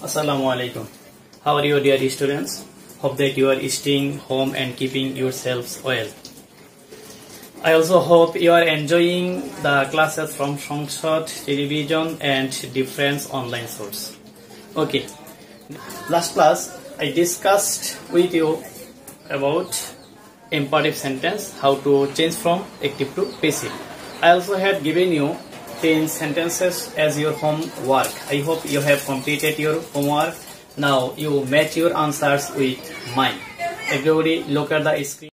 Assalamu alaikum. How are you, dear students? Hope that you are staying home and keeping yourselves well. I also hope you are enjoying the classes from Songshot television and different online sources. Okay. Last class I discussed with you about imperative sentence, how to change from active to passive. I also had given you 10 sentences as your homework. I hope you have completed your homework. Now you match your answers with mine. Everybody look at the screen.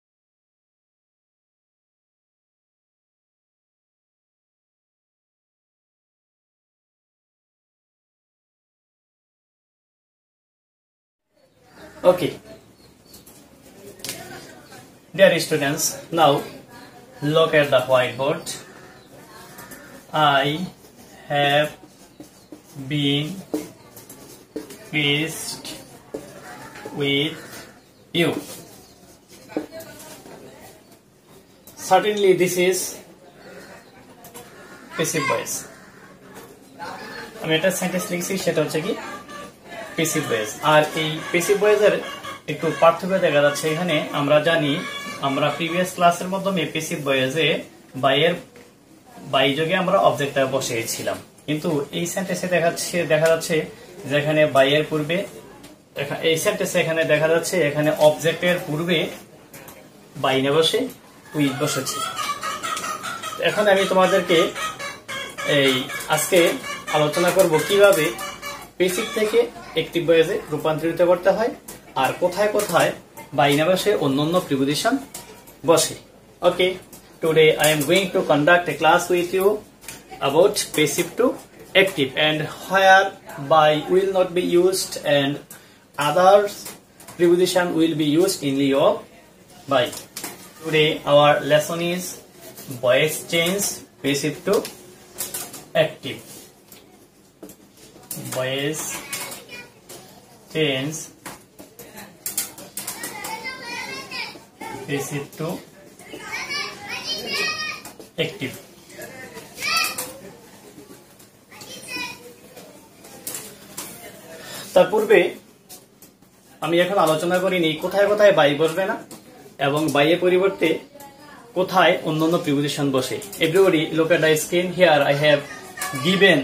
Okay. Dear students, now look at the whiteboard. I have been pleased with you. Certainly this is passive voice. আমি একটা sentence লিখছি, সেটা হচ্ছে কি passive voice. আর এই passive ভয়েসের একটু পার্থক্য দেখা যাচ্ছে এখানে। আমরা জানি, আমরা প্রিভিয়াস ক্লাসের মাধ্যমে প্যাসিভ ভয়েসে বাই যোগে আমরা অবজেক্টটা বসিয়েছিলাম, কিন্তু এই সেন্টেন্সে দেখা যাচ্ছে যেখানে বাইয়ের পূর্বে, এই সেন্টেন্সে এখানে দেখা যাচ্ছে এখানে অবজেক্টের পূর্বে বাই না বসে উইথ বসেছে। এখন আমি তোমাদেরকে আজকে আলোচনা করব কিভাবে প্যাসিভ থেকে অ্যাক্টিভ ভয়েসে রূপান্তরিত করতে হয় আর কোথায় কোথায় বাই না বসে অন্যান্য প্রিপোজিশন বসে। ওকে, today I am going to conduct a class with you about passive to active and where by will not be used and other preposition will be used in lieu of by. Today our lesson is voice change passive to active. Voice change passive to active. তার পূর্বে আমি এখন আলোচনা করিনি কোথায় কোথায় by বসবে না এবং বাইয়ের পরিবর্তে কোথায় অন্যান্য প্রিপোজিশন বসে। Everybody look at the screen. Here I have given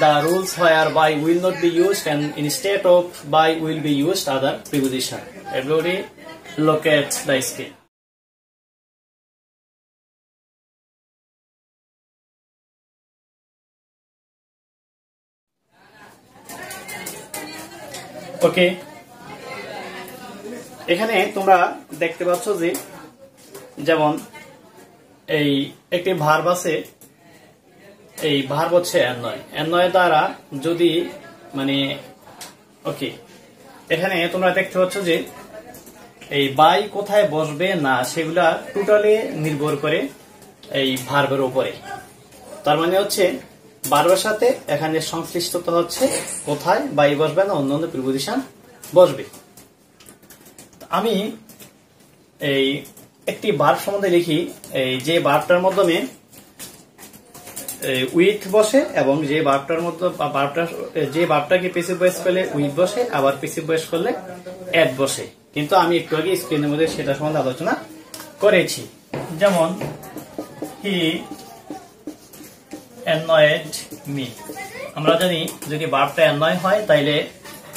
the rules where by will not be used and instead of by will be used other preposition. Everybody look at the screen. ওকে, এখানে তোমরা দেখতে পাচ্ছ যে যেমন এই একটি verb আছে, এই ভার্ব হচ্ছে এনয় দ্বারা যদি মানে ওকে, এখানে তোমরা দেখতে পাচ্ছ যে এই বাই কোথায় বসবে না সেগুলা টোটালি নির্ভর করে এই ভার্বের উপরে। তার মানে হচ্ছে ভার্বের সাথে এখানে সংশ্লিষ্টতা হচ্ছে কোথায় বাই বসবে না অন্যান্য প্রিপোজিশন বসবে। আমি এই একটি ভার্ব সম্বন্ধে লিখি, এই যে ভার্বটার মাধ্যমে উইথ বসে এবং যে ভার্বটাকে প্যাসিভ ভয়েস করলে উইথ বসে, আবার প্যাসিভ ভয়েস করলে এট বসে। কিন্তু আমি একটু আগে স্ক্রিনের মধ্যে সেটা সম্বন্ধে আলোচনা করেছি। যেমন হি annoyed me, আমরা জানি যদি ভার্বটা annoy হয় তাইলে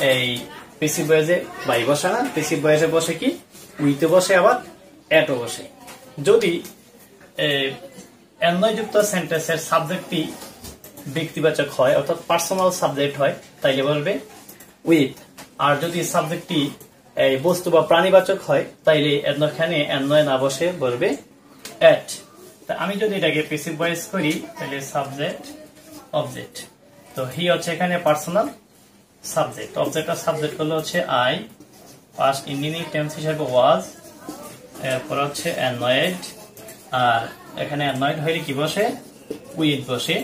এই প্যাসিভ ভয়েসে বাই বসে না, প্যাসিভ ভয়েসে বসে কি উইথে বসে, আবার এটও বসে। যদি annoy যুক্ত সেন্টেন্সের সাবজেক্টটি ব্যক্তিবাচক হয় অর্থাৎ পার্সোনাল সাবজেক্ট হয় তাইলে বলবে উইথ, আর যদি সাবজেক্টটি বস্তু বা প্রাণীবাচক হয় তাইলে এখানে annoy না বসে বলবে এট। আমি যদি এটাকে প্যাসিভ ভয়েস করি তাহলে সাবজেক্ট অবজেক্ট, তো হি হচ্ছে এখানে পার্সোনাল সাবজেক্ট, অবজেক্ট আর সাবজেক্ট হলো হচ্ছে আই, পাস্ট ইনডিফিনিট টেন্স হিসেবে ওয়াজ, এরপর হচ্ছে অ্যানয়েড, আর এখানে অ্যানয়েড হইলে কি বসে উইথ বসে,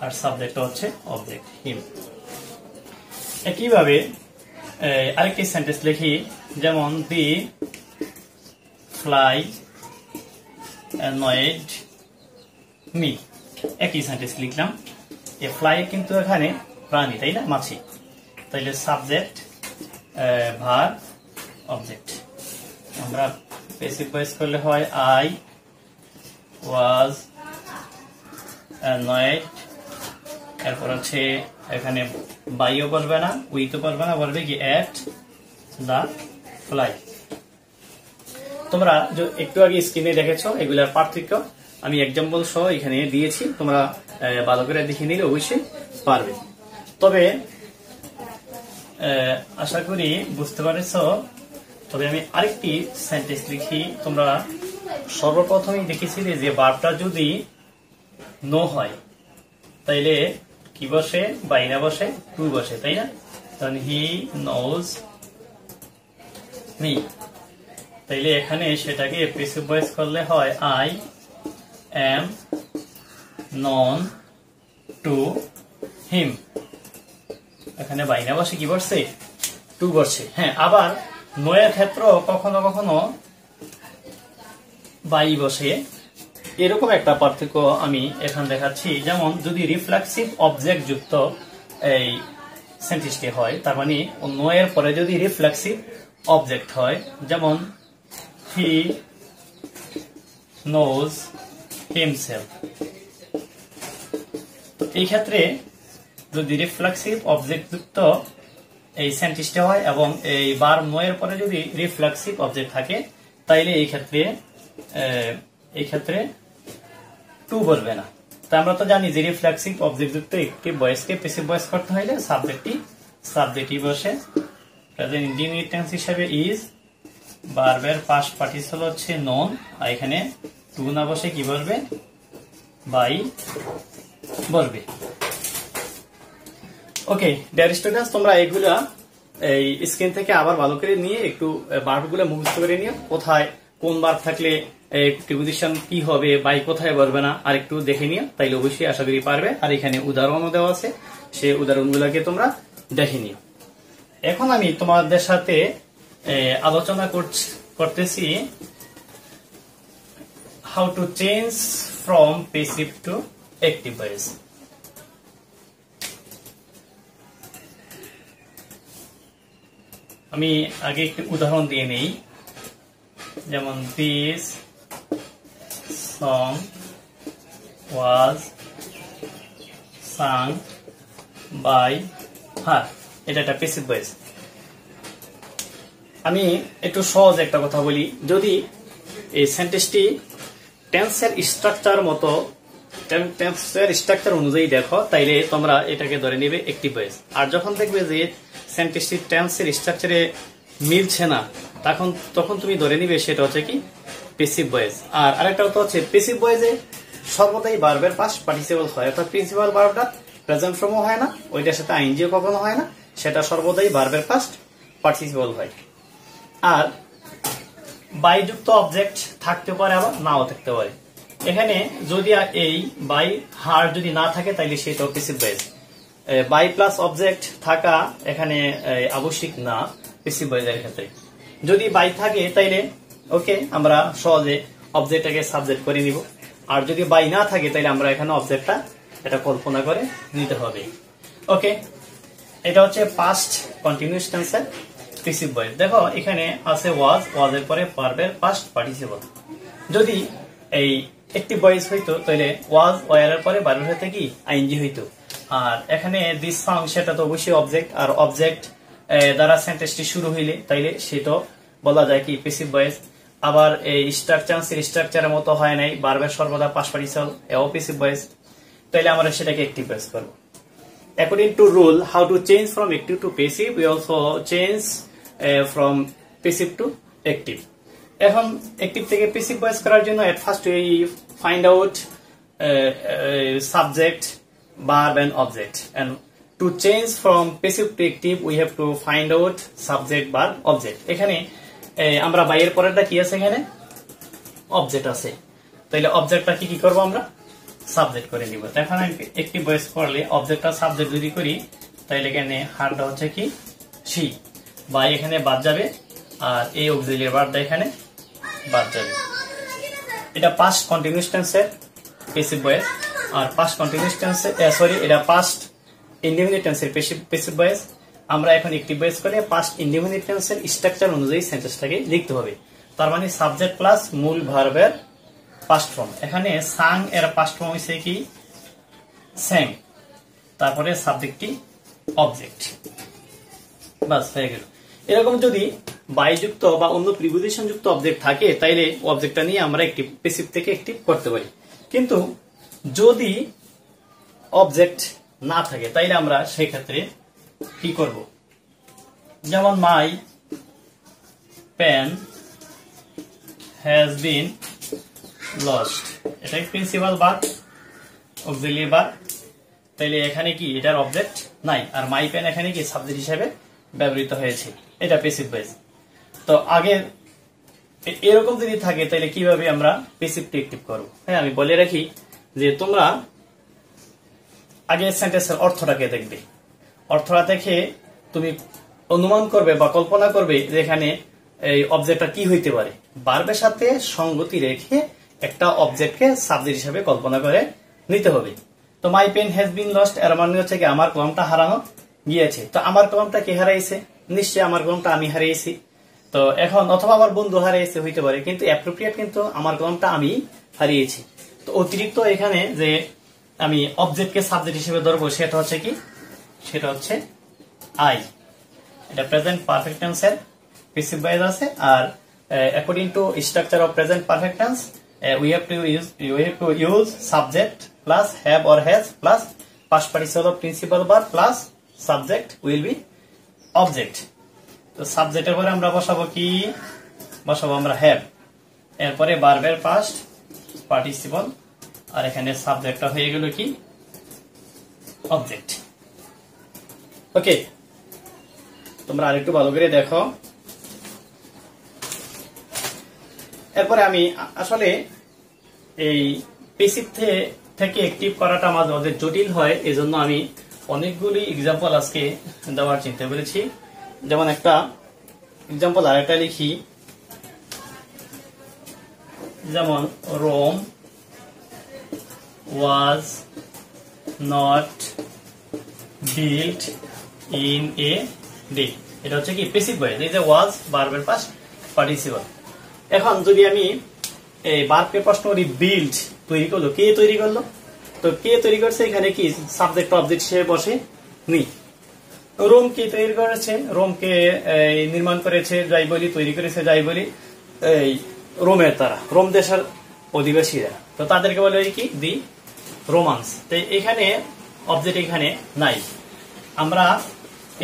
আর সাবজেক্ট হচ্ছে অবজেক্ট হিম। একইভাবে আরেকটি সেন্টেন্স লিখি, যেমন দি ফ্লাই annoyed me, একই সেন্টেন্স লিখলাম। এ ফ্লাই কিন্তু এখানে প্রাণী, তাই না, মাছি। তাইলে সাবজেক্ট ভার্ব অবজেক্ট। আমরা প্যাসিভ ভয়েস করলে হয় আই ওয়াজ অ্যানয়েড, এরপর হচ্ছে এখানে বাইও বলবে না, উই তো বলবে না, বলবে কি এট দা ফ্লাই। তোমরা একটু আগে স্ক্রিনে দেখেছো এগুলার পার্থক্য আমি এক্সাম্পল সহ এখানে দিয়েছি, তোমরা ভালো করে দেখে নিলে অবশ্যই পারবে। তবে আশা করি বুঝতে পারছ। তবে আমি আরেকটি সেন্টেন্স লিখি। তোমরা সর্বপ্রথমেই দেখেছিলে যে ভার্বটা যদি নো হয় তাইলে কি বসে, বাইনা বসে, টু বসে, তাই না? তখন হি নোজ মি, তাইলে এখানে সেটাকে প্যাসিভ ভয়েস করলে হয় I am known to him. এখানে বাইনা বসে কি বসছে, টু বসছে। হ্যাঁ, আবার নয়ের ক্ষেত্র কখনো কখনো বাই বসে। এরকম একটা পার্থক্য আমি এখানে দেখাচ্ছি। যেমন যদি রিফ্লেক্সিভ অবজেক্ট যুক্ত এই সেন্টেন্সটি হয়, তার মানে নয়ের পরে যদি রিফ্লেক্সিভ অবজেক্ট হয়, যেমন হি নোজ হিমসেলফ। তো এই ক্ষেত্রে যদি রিফ্লেক্সিভ অবজেক্ট যুক্ত এই সেন্টেন্সটি হয় এবং এই ভার্ব নয়ের পরে যদি রিফ্লেক্সিভ অবজেক্ট থাকে, তাইলে এই ক্ষেত্রে টু বলবে না। তো আমরা তো জানি যে রিফ্লেক্সিভ অবজেক্ট যুক্ত একটি ভয়েসকে প্যাসিভ ভয়েস করতে হলে সাবজেক্টই বসে। প্রেজেন্ট ইনডিফিনিট টেন্স হিসেবে ইজ, ভার্বের পাস্ট পার্টিসিপল হচ্ছে নন, আর এখানে টু না বসে কি বলবে, বাই বলবে। ওকে ডিয়ার স্টুডেন্টস, তোমরা এগুলা এই স্ক্রিন থেকে আবার ভালো করে নিয়ে একটু ভার্বগুলো মুখস্থ করে নিও। কোথায় কোন ভার্ব থাকলে প্রিপোজিশন কি হবে, বাই কোথায় বলবে না, আর একটু দেখে নিও, তাইলে অবশ্যই আশা করি পারবে। আর এখানে উদাহরণও দেওয়া আছে, সেই উদাহরণগুলোকে তোমরা দেখে নিও। এখন আমি তোমাদের সাথে আলোচনা করতেছি how to change from passive to active voice. আমি আগে একটি উদাহরণ দিয়ে নেই। যেমন this song was sung by her, এটা একটা প্যাসিভ ভয়েস। আমি একটু সহজ একটা কথা বলি। যদি এই সেন্টেন্সটি টেন্সের স্ট্রাকচার অনুযায়ী দেখো, তাইলে তোমরা এটাকে ধরে নেবে অ্যাক্টিভ ভয়েস। আর যখন দেখবে যে সেন্টেন্সটি টেন্সের স্ট্রাকচারে মিলছে না, তখন তুমি ধরে নিবে সেটা হচ্ছে কি প্যাসিভ ভয়েস। আর আরেকটা হচ্ছে প্যাসিভ ভয়েসে সর্বদাই ভার্বের পাস্ট পার্টিসিপল হয়, অর্থাৎ প্রিন্সিপাল ভার্বটা প্রেজেন্ট ফর্মও হয় না, ওইটার সাথে আইএনজিও কখনো হয় না, সেটা সর্বদাই ভার্বের পাস্ট পার্টিসিপল হয়। আর বাই যুক্ত অবজেক্ট থাকতে পারে, আবার নাও থাকতে পারে। এখানে যদি এই বাই হার যদি না থাকে, তাইলে সেটাও passive voice. By plus object থাকা এখানে আবশ্যিক না প্যাসিভ ভয়েসের ক্ষেত্রে। যদি বাই থাকে তাইলে ওকে, আমরা সহজে অবজেক্টটাকে সাবজেক্ট করে নিব। আর যদি বাই না থাকে, তাইলে আমরা এখানে অবজেক্টটা এটা কল্পনা করে নিতে হবে। ওকে, এটা হচ্ছে পাস্ট কন্টিনিউয়াস টেন্সের প্যাসিভ ভয়েস। দেখো এখানে আছে ওয়াজ, ওয়াজের পরে ভার্বের পাস্ট পার্টিসিপল। যদি এই অ্যাক্টিভ ভয়েস হইতো, তাহলে ওয়াজ ওয়ারের পরে ভার্বের সাথে কি আইএনজি হইতো। আর এখানে দিস সং, সেটা তো অবশ্যই অবজেক্ট, আর অবজেক্ট দ্বারা সেন্টেন্সটি শুরু হইলে তাইলে সেটা বলা যায় কি প্যাসিভ ভয়েস। আবার এই স্ট্রাকচারের মতো হয় নাই, ভার্বের সর্বদা পাস্ট পার্টিসিপল, এও প্যাসিভ ভয়েস। তাইলে আমরা সেটাকে অ্যাক্টিভ ভয়েস করব। According to rule, how to change from active to passive, we also change from passive to active. এখন অ্যাক্টিভ থেকে প্যাসিভ ভয়েস করার জন্য at first we find out subject, verb and object, and to change from passive to active we have to find out subject, verb, object. এখানে আমরা বাইয়ের পরেরটা কি আছে, এখানে অবজেক্ট আছে, তাইলে অবজেক্টটা কি করব, আমরা সাবজেক্ট করে নিব। এখন অ্যাক্টিভ ভয়েস করলে অবজেক্টটা সাবজেক্ট যদি করি, তাইলে এখানে হারটা হচ্ছে কি সি, বাই এখানে বাদ যাবে, আর এই অক্সিলিয়ারি ভার্বটা এখানে বাদ যাবে। এটা পাস্ট কন্টিনিউয়াস টেন্সের প্যাসিভ ভয়েস। আর পাস্ট কন্টিনিউয়াস টেন্সে এটা পাস্ট ইনডেফিনিট টেন্সের প্যাসিভ ভয়েস। আমরা এখন একটি বেস করে পাস্ট ইনডিফিনিট টেন্সের স্ট্রাকচার অনুযায়ী সেন্টেন্সটাকে লিখতে হবে। তার মানে সাবজেক্ট প্লাস মূল ভার্বের পাস্ট ফর্ম। এখানে সাং এর পাস্ট ফর্ম হইছে কি স্যাং, তারপরে সাবজেক্টটি অবজেক্ট, বাস হয়ে গেল। এরকম যদি বাইযুক্ত বা অন্য প্রিপোজিশন যুক্ত অবজেক্ট থাকে তাইলে অবজেক্টটা নিয়ে আমরা একটি প্যাসিভ থেকে অ্যাক্টিভ করতে পারি। কিন্তু যদি অবজেক্ট না থাকে তাইলে আমরা সেই ক্ষেত্রে কি করব? যেমন my pen has been lost, এটা প্রিন্সিপাল ভার্ব, অক্সিলিয়ারি ভার্ব, তাইলে এখানে কি এটার অবজেক্ট নাই, আর মাই পেন এখানে কি সাবজেক্ট হিসেবে ব্যবহৃত হয়েছে, এটা প্যাসিভ ভয়েস। তো আগে এরকম যদি থাকে তাহলে কিভাবে আমরা প্যাসিভটি অ্যাক্টিভ করব? হ্যাঁ, আমি বলে রাখি যে তোমরা আগে সেন্টেন্সের অর্থটাকে দেখবে, অর্থটা দেখে তুমি অনুমান করবে বা কল্পনা করবে যে এখানে এই অবজেক্টটা কি হইতে পারে। ভার্বের সাথে সঙ্গতি রেখে একটা অবজেক্টকে সাবজেক্ট হিসেবে কল্পনা করে নিতে হবে। তো my pen has been lost এর মানে হচ্ছে কি আমার কলমটা হারানো গিয়েছে। তো আমার কলমটা কে হারাইছে? নিশ্চয়ই আমার কলমটা আমি হারিয়েছি। তো এখন অথবা আমার বন্ধু হারিয়েছে হইতে পারে, কিন্তু অ্যাপ্রোপ্রিয়েট কিন্তু আমার কলমটা আমি হারিয়েছি। তো অতিরিক্ত এখানে যে আমি অবজেক্টকে সাবজেক্ট হিসেবে ধরবো সেটা হচ্ছে কি, সেটা হচ্ছে আই। এটা প্রেজেন্ট পারফেক্ট টেন্সের প্যাসিভ ভয়েস আছে। আর according to structure of present perfect tense we have to use subject plus have or has plus past participle of principal verb plus subject will be object। তো সাবজেক্টের পরে আমরা বসাবো কি? বসাবো আমরা have, এরপরে ভার্বের পাস্ট পার্টিসিপল, আর এখানে সাবজেক্টটা হয়ে গেল কি অবজেক্ট। ওকে, তোমরা আরেকটু ভালো করে দেখো। এরপরে আমি আসলে এই প্যাসিভ থেকে অ্যাক্টিভ করাটা মাঝে মাঝে জটিল হয়, এজন্য আমি অনেকগুলি এক্সাম্পল আজকে দেওয়ার চিন্তা করেছি। যেমন একটা এক্সাম্পল আরেকটা লিখি, যেমন Rome was not built in a day. এটা হচ্ছে কি প্যাসিভ ভয়েস। এই যে ওয়াজ ভার্বের পাস্ট পার্টিসিপল। এখন যদি আমি এই ভার্বকে প্রশ্ন করি বিল্ড তৈরি করলো, কে তৈরি করলো? তো কে তৈরি করছে এখানে কি সাবজেক্ট অবজেক্ট হিসেবে বসে নি। রোম কে তৈরি করেছে? রোমকে নির্মাণ করেছে যাই বলি, তৈরি করেছে যাই বলি এই রোমের তারা, রোম দেশের অধিবাসীরা। তো তাদেরকে বলে কি দি রোমান্স। তো এখানে অবজেক্ট এখানে নাই। আমরা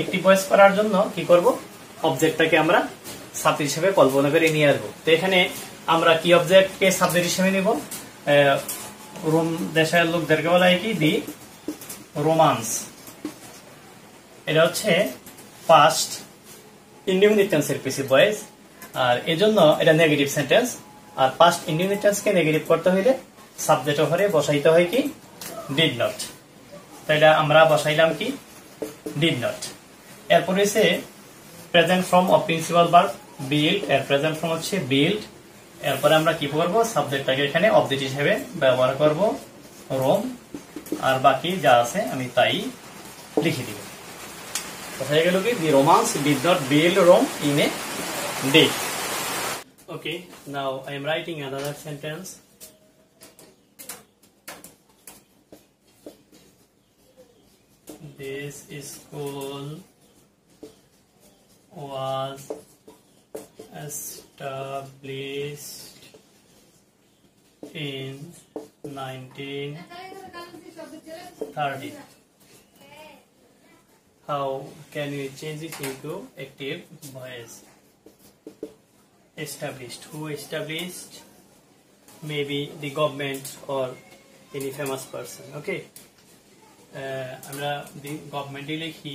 একটি ভয়েস করার জন্য কি করব? অবজেক্টটাকে আমরা সাবজেক্ট হিসেবে কল্পনা করে নিয়ে আসবো। তো এখানে আমরা কি অবজেক্টকে সাবজেক্ট হিসেবে নিব? রোম দেশের লোকদেরকে বলা হয় কি দি রোমান্স। এটা হচ্ছে পাস্ট ইনডিফিনিট টেন্সের প্যাসিভ ভয়েস, আর এজন্য এটা নেগেটিভ সেন্টেন্স। আর পাস্ট ইনডিফিনিট টেন্সকে নেগেটিভ করতে হইলে সাবজেক্ট ওভারে বসাইতে হয় কি ডিড নট। তো এটা আমরা বসাইলাম কি ডিড নট। এরপরে হচ্ছে present form of principal verb build, এর প্রেজেন্ট ফর্ম হচ্ছে বিল্ড। এরপরে আমরা কি করব? সাবজেক্টটাকে এখানে অবজেক্ট হিসেবে ব্যবহার করব রোম, আর বাকি যা আছে আমি তাই লিখে দিব। হয়ে গেল কি the Romans did not build Rome in a day. Okay, now I am writing another sentence. This school was established in 1930. How can we change it into active voice? Established. Who established? Maybe the government or any famous person. Okay. আমরা দি গভর্নমেন্টই লিখি,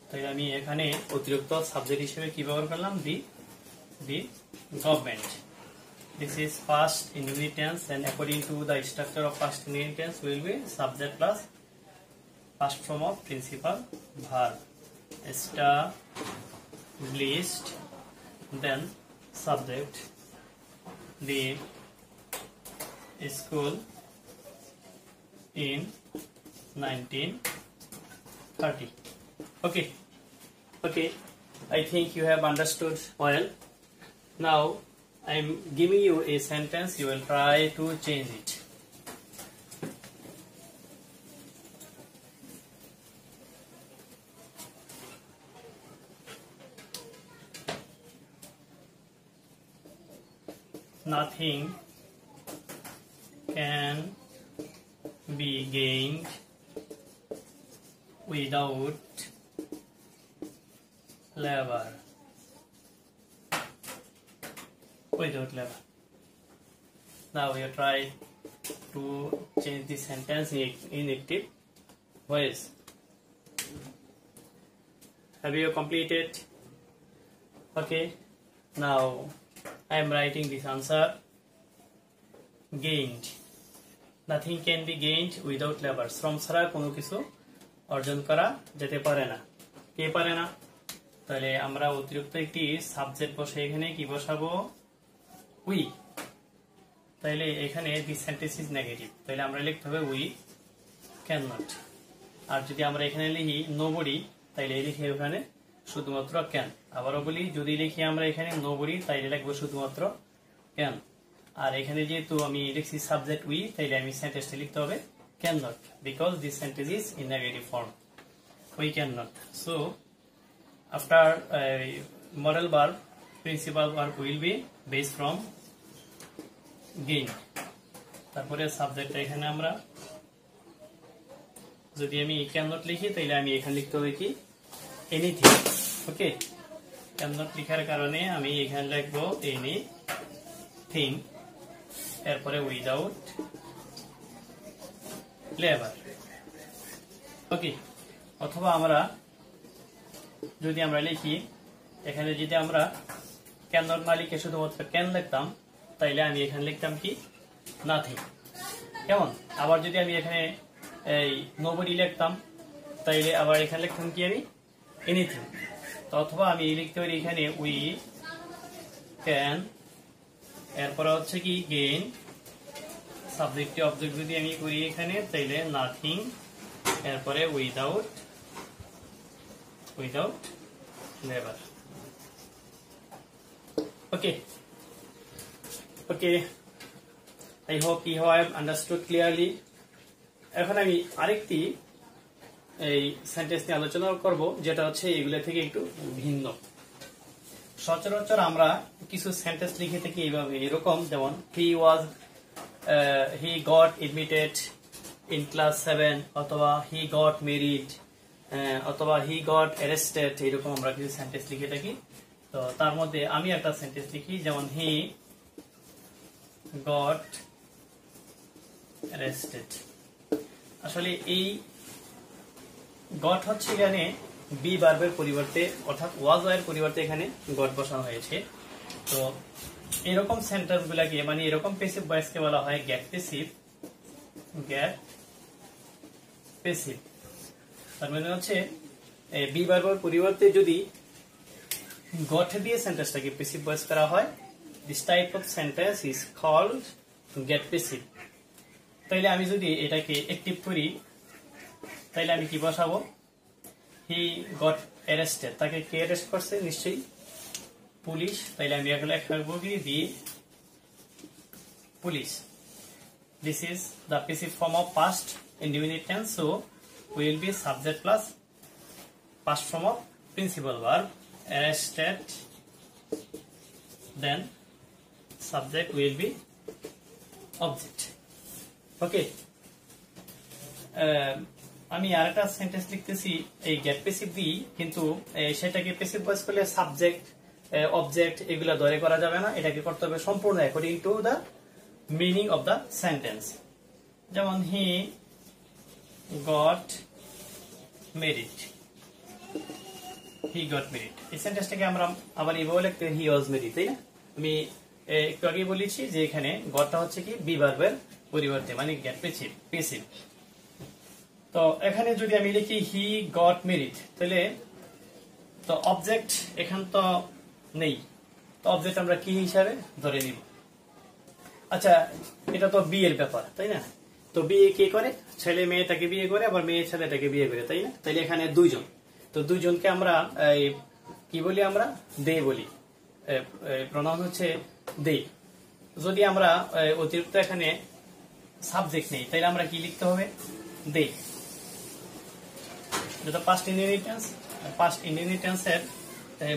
তাই আমি এখানে অতিরিক্ত subject হিসেবে কি ব্যবহার করলাম? The government. This is past indefinite tense, and according to the structure of past indefinite tense will be subject plus past form of principal verb. Established, then subject, the school in 1930. Okay, I think you have understood well. Now I am giving you a sentence, you will try to change it. Nothing can be gained without labor. Now you try to change the sentence in active voice. Have you completed? Okay. Now I am writing this answer. Gained. Nothing can be gained without labor. শ্রম ছাড়া কোনো কিছু অর্জন করা যেতে পারে না। কে পারে না? তাহলে আমরা অতিরিক্ত একটি সাবজেক্ট বসে এখানে কি বসাবো? উই। তাহলে এখানে দি সেন্টেন্স ইজ নেগেটিভ। তাহলে আমরা লিখতে হবে উই ক্যান নট। আর যদি আমরা এখানে লিখি নোবডি, তাহলে লিখি এখানে শুধুমাত্র ক্যান। আবারও বলি, যদি লিখি আমরা এখানে নোবডি, তাইলে লিখবো শুধুমাত্র ক্যান। আর এখানে যেহেতু আমি লিখছি সাবজেক্ট উই, তাইলে আমি সেন্টেন্সটা লিখতে হবে can not, because this sentence is in negative form. We can not. So after model verb, principal verb will be based from gain. তারপরে সাবজেক্টটা এখানে আমরা যদি আমি ক্যান নট লিখি, তাহলে আমি এখানে লিখতে হবে কি এনিথিং। ওকে, ক্যান নট লেখার কারণে আমি এখানে লিখবো এনিথিং, এরপরে উইদাউট লেবার। ওকে, অথবা আমরা যদি আমরা লিখি এখানে, যদি আমরা ক্যান নট না লিখে শুধুমাত্র ক্যান লিখতাম, তাইলে আমি এখানে লিখতাম কি নাথিং। কেমন? আবার যদি আমি এখানে এই নোবডি লিখতাম, তাইলে আবার এখানে লিখতাম কি আমি এনিথিং। তো অথবা আমি লিখতে পারি এখানে উই ক্যান, এরপরে হচ্ছে কি গেইন, সাবজেক্ট অবজেক্ট যদি আমি করি এখানে, তাইলে নাথিং, এরপরে without labor. Okay, I hope you have understood clearly. এখন আমি আরেকটি এই সেন্টেন্স নিয়ে আলোচনা করব, যেটা হচ্ছে এগুলা থেকে একটু ভিন্ন। সচরাচর আমরা কিছু সেন্টেন্স লিখে থাকি এইভাবে, এরকম যেমন he got admitted in class 7, অথবা he got married, অথবা হি গট অ্যারেস্টেড, এরকম আমরা কিছু সেন্টেন্স লিখে থাকি। তো তার মধ্যে আমি একটা সেন্টেন্স লিখি, যেমন হি গট অ্যারেস্টেড। আসলে এই গট হচ্ছে এখানে বি ভার্বের পরিবর্তে, অর্থাৎ ওয়াজ এর পরিবর্তে এখানে গট বসানো হয়েছে। তো এরকম সেন্টেন্স গুলাকে, মানে এরকম প্যাসিভ ভয়েসকে বলা হয় গেট প্যাসিভ। তার মানে হচ্ছে বি ভার্বের পরিবর্তে যদি গট দিয়ে সেন্টেন্সটাকে প্যাসিভ ভয়েস করা হয়, this type of sentence is called get passive. তাইলে আমি যদি এটাকে অ্যাক্টিভ করি, তাইলে আমি কি বসাবো? He got arrested. তাকে কে অ্যারেস্ট করছে? নিশ্চয়ই পুলিশ। তাইলে আমি এখানে লিখবো কি দি police. This is the passive form of past indefinite tense, so will be subject plus past form of principal verb arrested, then subject will be object. Okay, আমি আরেকটা সেন্টেন্স লিখতেছি এই গেট প্যাসিভ দিয়ে, কিন্তু সেটাকে প্যাসিভ ভয়েস করলে subject object এগুলা ধরে করা যাবে না, এটাকে করতে হবে সম্পূর্ণ according to the meaning of the sentence. যেমন হি got married, he got married। এই সেন্টেন্সটাকে আমরা আবার এইভাবে লিখতে হি ওয়াজ ম্যারিড, তাই না? আমি একটু আগে বলেছি যে এখানে গটটা হচ্ছে কি বি ভার্বের পরিবর্তে, মানে গেট প্যাসিভ। তো এখানে যদি আমি লিখি হি গট ম্যারিড, তাহলে তো অবজেক্ট এখান তো নেই, তো অবজেক্ট আমরা কি হিসাবে ধরে নিব? আচ্ছা, এটা তো বিয়ের ব্যাপার, তাই না? তো বিয়ে কে করে? ছেলে মেয়েটাকে বিয়ে করে, আবার মেয়ে ছেলেটাকে বিয়ে করে, তাই না? তাইলে এখানে দুইজন, তো দুইজনকে আমরা কি বলি, আমরা দে বলি, প্রনাউন হচ্ছে দে। যদি আমরা অতিরিক্ত এখানে সাবজেক্ট নেই তাহলে আমরা কি লিখতে হবে, দে। যেটা পাস্ট ইনডিফিনিট, পাস্ট ইনডিফিনিটেন্সের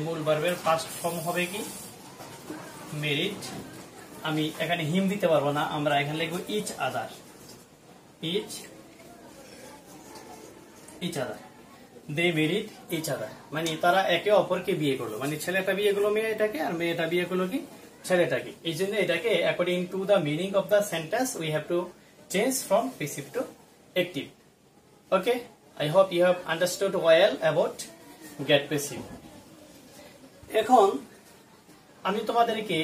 মূল ভার্বের ফার্স্ট ফর্ম হবে কি, মেরিড। আমি এখানে হিম দিতে পারবো না, আমরা এখানে লিখবো ইচ আদার, ইচ আদার। দে মেরিড ইচ আদার, মানে তারা একে অপরকে বিয়ে করলো, মানে ছেলেটা বিয়ে করলো মেয়েটাকে আর মেয়েটা বিয়ে করলো কি ছেলেটাকে। এই জন্য এটাকে according to the meaning of the sentence we have to change from passive to active. Okay, I hope you have understood well about get passive. এখন আমি তোমাদেরকে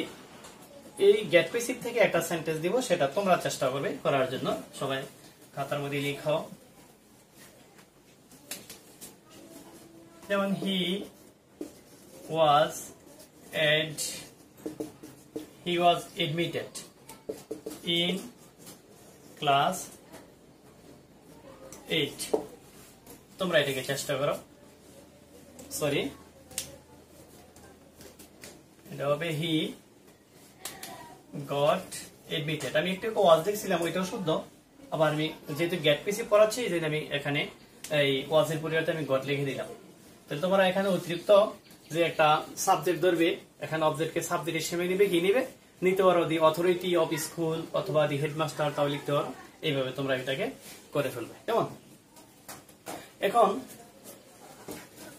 এই get passive থেকে একটা সেন্টেন্স দিব, সেটা তোমরা চেষ্টা করবে করার জন্য। সবাই খাতার মধ্যে লিখো। যেমন he was admitted in class 8. তোমরা এটাকে চেষ্টা করো। সরি, এটা হবে হি গট এডমিটেড। আমি একটু ওয়াজ দেখছিলাম, ওইটাও শুদ্ধ। আবার আমি যেহেতু গেট পেসিভ পড়াচ্ছি, এই জন্য আমি এখানে এই ওয়াজের পরিবর্তে আমি গট লিখে দিলাম। তাহলে তোমরা এখানে অতিরিক্ত যে একটা সাবজেক্ট ধরবে, এখানে অবজেক্টকে সাবজেক্ট হিসেবে নিবে, কি নিবে, নিতে পারো দি অথরিটি অফ স্কুল অথবা দি হেডমাস্টার, তাও লিখতে পারো। এইভাবে তোমরা এটাকে করে ফেলবে। কেমন? এখন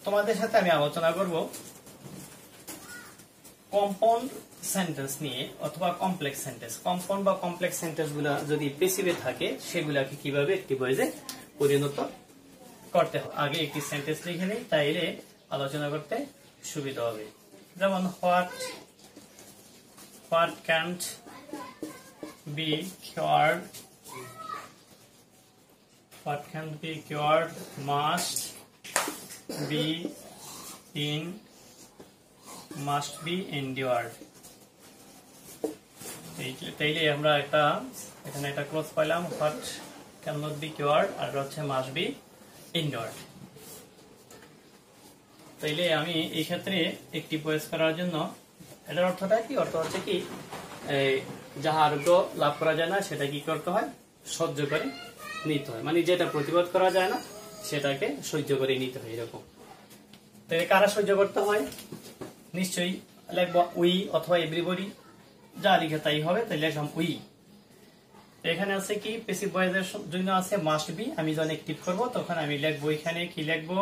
তোমাদের সাথে আমি আলোচনা করব কম্পাউন্ড সেন্টেন্স নিয়ে অথবা কমপ্লেক্স সেন্টেন্স। কম্পাউন্ড বা কমপ্লেক্স সেন্টেন্স গুলা যদি পেসিভে থাকে সেগুলাকে কিভাবে অ্যাক্টিভ ভয়েসে পরিণত করতে হয়। আগে একটি সেন্টেন্স লিখে নেই, তাইলে আলোচনা করতে সুবিধা হবে। যেমন what can't be cured, what can be cured must be endured. তাইলে আমরা এখানে একটা ক্লোজ পাইলাম, what cannot be cured আর হচ্ছে must be endured। তাইলে আমি এই ক্ষেত্রে একটি প্রয়োগ করার জন্য এটার অর্থটা কি, অর্থ হচ্ছে কি, যাহা আরোগ্য লাভ করা যায় না সেটা কি করতে হয়, সহ্য করে নিতে হয়। মানে যেটা প্রতিবাদ করা যায় না সেটাকে সহ্য করে নিতে হয়, এরকম। তাহলে কারা সহ্য করতে হয়, নিশ্চয়ই লিখবো উই অথবা এভরিবডি, যা লিখে তাই হবে। তাই লিখলাম উই। এখানে আছে কি, প্যাসিভ ভয়েসের জন্য আছে মাস্ট বি। আমি যখন অ্যাক্টিভ করব তখন আমি লিখবো, এখানে কি লিখবো,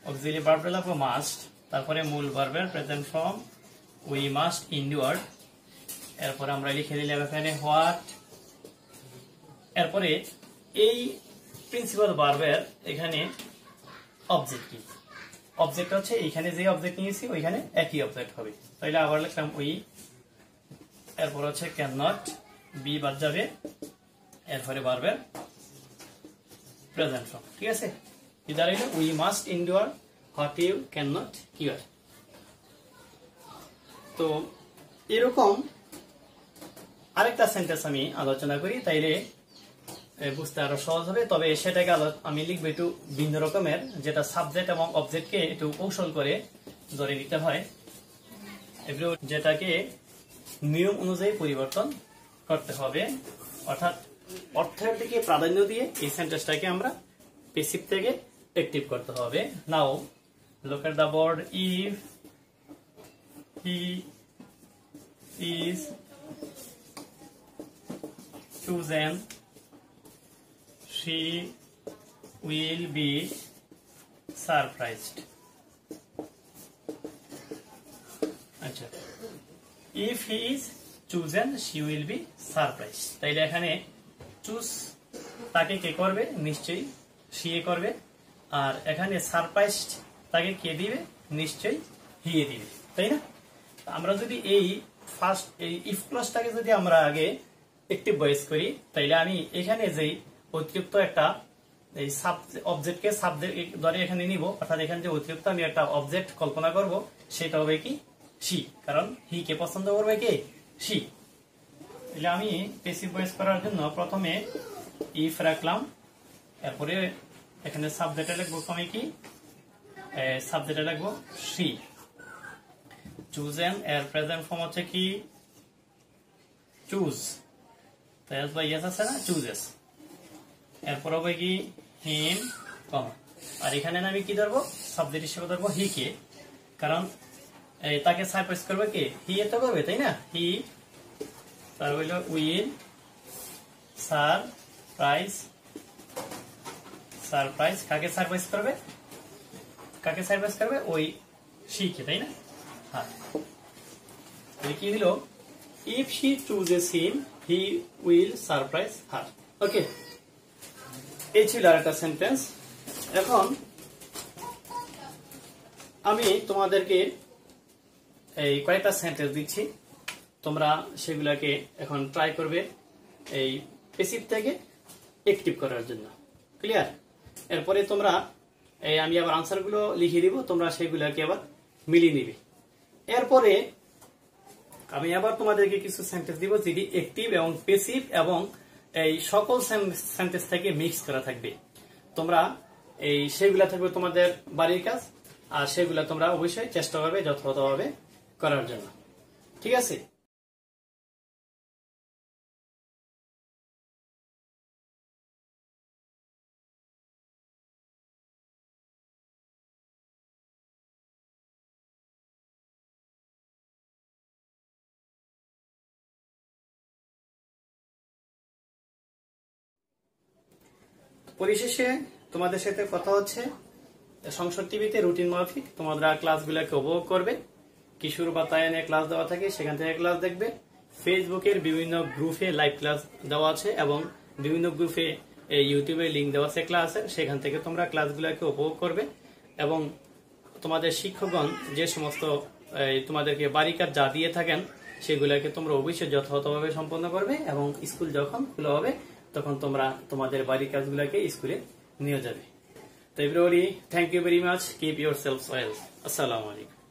অক্সিলারি ভার্ব লিখবো মাস্ট, তারপরে মূল ভার্বের প্রেজেন্ট ফর্ম উই মাস্ট ইনডিউর। এরপর আমরা লিখে দিলাম এখানে হোয়াট। এরপরে এই প্রিন্সিপাল ভার্বের এখানে অবজেক্ট কি, অবজেক্ট হচ্ছে এখানে যে অবজেক্ট নিয়েছি ওইখানে একই অবজেক্ট হবে। তাইলে আবার লিখলাম উই, এরপর হচ্ছে ক্যান নট, বি বাদ যাবে, এরপরে ভার্বের প্রেজেন্ট ফর্ম। ঠিক আছে, কি দাঁড়াইলো, we must endure what you can not cure. তো এরকম আরেকটা সেন্টেন্স আমি আলোচনা করি, তাইলে বুঝতে আরো সহজ হবে। তবে সেটাকে আমি লিখবো একটু ভিন্ন রকমের, যেটা সাবজেক্ট এবং অবজেক্টকে একটু কৌশল করে ধরে নিতে হয়, যেটাকে নিয়ম অনুযায়ী পরিবর্তন করতে হবে। অর্থাৎ অর্থের দিকে প্রাধান্য দিয়ে এই সেন্টেন্সটাকে আমরা প্যাসিভ থেকে অ্যাক্টিভ করতে হবে। Now look at the word if he is chosen, she will be surprised. আচ্ছা, if he is chosen she will be surprised। তাইলে এখানে চুজ তাকে কে করবে, নিশ্চয়ই সে করবে। আর এখানে সারপ্রাইজড তাকে কে দিবে, নিশ্চয়ই হি দিবে, তাই না? আমরা যদি এই ফার্স্ট এই ইফ ক্লজটাকে যদি আমরা আগে অ্যাক্টিভ ভয়েস করি, তাইলে আমি এখানে যে অতিরিক্ত একটা এই অবজেক্টকে সাবজেক্ট ধরে এখানে নিব, অর্থাৎ এখানে যে অতিরিক্ত আমি একটা অবজেক্ট কল্পনা করব সেটা হবে কি সি, কারণ হি কে পছন্দ করবে কে, সি। তাহলে আমি প্যাসিভ ভয়েস করার জন্য প্রথমে ইফ রাখলাম, এরপরে এখানে সাবজেক্টে লিখবো আমি কি সাবজেক্টে লিখবো শি। চুজেন এর প্রেজেন্ট ফর্ম হচ্ছে কি চুজ, তাই এস বা ইয়েস আছে না, চুজেস। এরপর হবে কি হিম, আর এখানে আমি কি ধরবো, সাবজেক্ট হিসেবে ধরবো হি কে, কারণ তাকে সারপ্রাইজ করবে কে, হি এ তো করবে, তাই না। হি, তার হইল উইল সারপ্রাইজ, সারপ্রাইজ কাকে সারপ্রাইজ করবে, কাকে সারপ্রাইজ করবে, ওই শি কে, তাই না। হ্যাঁ, কি হলো, if she chooses him he will surprise her. Okay, এই ছিল আরেকটা সেন্টেন্স। এখন আমি তোমাদেরকে এই কয়েকটা সেন্টেন্স দিচ্ছি, তোমরা সেগুলাকে এখন ট্রাই করবে এই প্যাসিভ থেকে অ্যাক্টিভ করার জন্য। ক্লিয়ার? এরপরে তোমরা আমি আবার আনসারগুলো লিখে দিব, তোমরা সেগুলাকে আবার মিলিয়ে নিবে। এরপরে আমি আবার তোমাদেরকে কিছু সেন্টেন্স দিব যেটি অ্যাক্টিভ এবং প্যাসিভ এবং এই সকল সেন্টেন্স থেকে মিক্স করা থাকবে। তোমরা এই সেগুলা থাকবে তোমাদের বাড়ির কাজ, আর সেগুলা তোমরা অবশ্যই চেষ্টা করবে যথাযথভাবে করার জন্য। ঠিক আছে? পরিশেষে তোমাদের সাথে কথা হচ্ছে, সংসদ টিভিতে রুটিন মাফিক তোমরা ক্লাসগুলোকে উপভোগ করবে। কিশোর বাতায়নে ক্লাস দেওয়া থাকে, সেখান থেকে ক্লাস দেখবে। ফেসবুকের বিভিন্ন গ্রুপে লাইভ ক্লাস দেওয়া আছে এবং বিভিন্ন গ্রুপে ইউটিউবে লিঙ্ক দেওয়া আছে ক্লাসের, সেখান থেকে তোমরা ক্লাসগুলোকে উপভোগ করবে। এবং তোমাদের শিক্ষকগণ যে সমস্ত তোমাদেরকে বাড়ি কাজ যা দিয়ে থাকেন সেগুলোকে তোমরা অবশ্যই যথাযথভাবে সম্পন্ন করবে, এবং স্কুল যখন খোলা হবে তখন তোমরা তোমাদের বাড়ির কাজগুলোকে স্কুলে নিয়ে যাবে। তো everybody, thank you very much, keep yourself well. আসসালামু আলাইকুম।